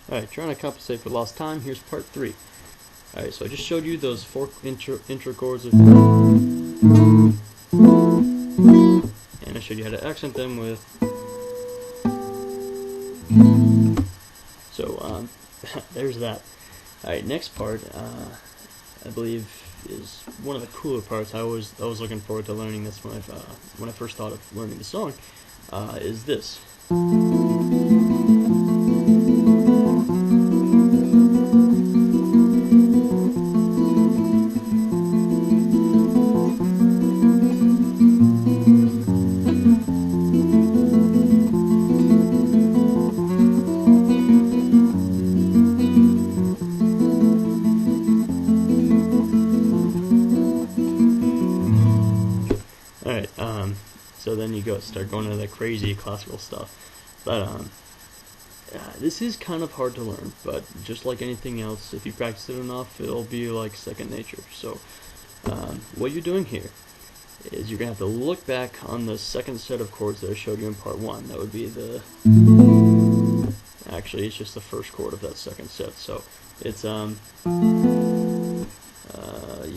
Alright, trying to compensate for lost time, here's part 3. Alright, so I just showed you those 4 intro chords of, and I showed you how to accent them with, so there's that. Alright, next part, I believe is one of the cooler parts. I was looking forward to learning this when I first thought of learning the song, is this. Alright, so then you start going into that crazy classical stuff. But this is kind of hard to learn, but just like anything else, if you practice it enough, it'll be like second nature. So what you're doing here is you're going to have to look back on the second set of chords that I showed you in part 1. That would be the... Actually, it's just the first chord of that second set. So it's, yeah,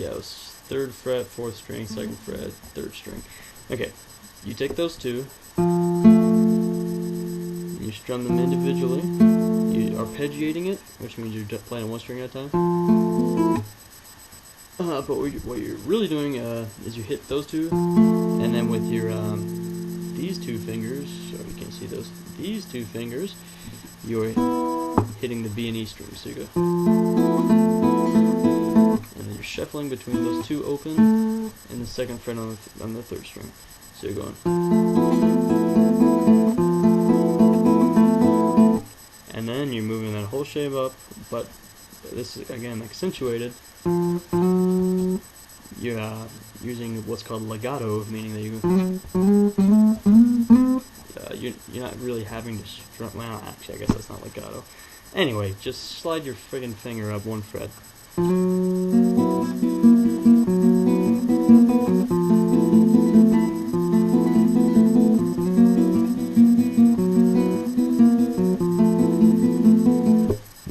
it was 3rd fret, 4th string, 2nd fret, 3rd string. Okay, you take those two, you strum them individually, you arpeggiating it, which means you're playing one string at a time. But what you're really doing is you hit those two, and then with your these two fingers, sorry you can't see these two fingers, you're hitting the B and E strings. So you go, and then you're shuffling between those two open and the 2nd fret on the 3rd string. So you're going, and then you're moving that whole shape up, but this is again accentuated. You're using what's called legato, meaning that you're not really having to strum. Well, actually, I guess that's not legato. Anyway, just slide your friggin' finger up one fret.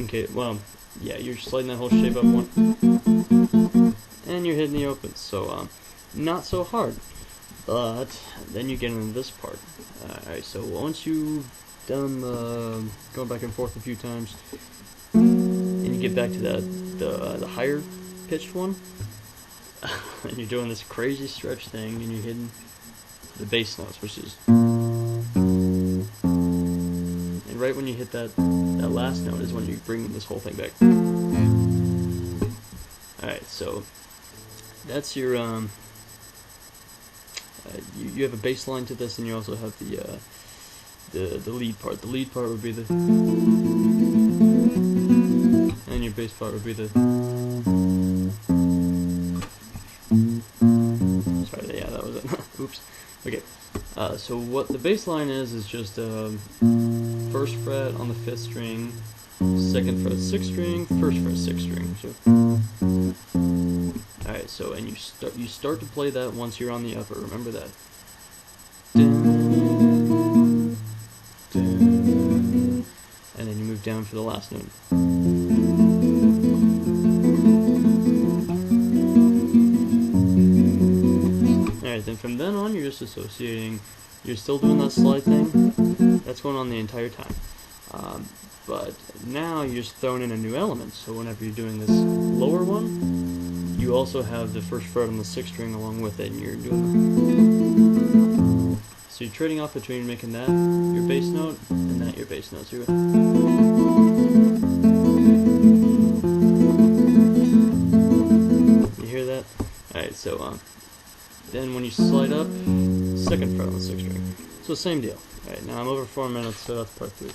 Okay, well, yeah, you're sliding that whole shape up one, and you're hitting the opens, so not so hard. But then you get into this part. Alright, so once you've done going back and forth a few times, and you get back to the higher pitched one, and you're doing this crazy stretch thing, and you're hitting the bass notes, which is, and right when you hit that last note is when you bring this whole thing back. Alright, so that's your you have a bass line to this, and you also have the lead part. The lead part would be the, and your bass part would be the. Sorry, yeah, that was it. Oops. Okay. So what the bass line is just 1st fret on the 5th string, 2nd fret 6th string, 1st fret 6th string. So, alright, so and you start to play that once you're on the upper. Remember that. Dun, dun, and then you move down for the last note. Alright, then from then on you're just associating. You're still doing that slide thing. That's going on the entire time. But now you're just throwing in a new element. So whenever you're doing this lower one, you also have the 1st fret on the 6th string along with it, and you're doing. So you're trading off between making that your bass note and that your bass note. So you hear that? Alright, so then when you slide up, 2nd fret on the 6th string. So same deal. Alright, now I'm over 4 minutes, so that's part 3.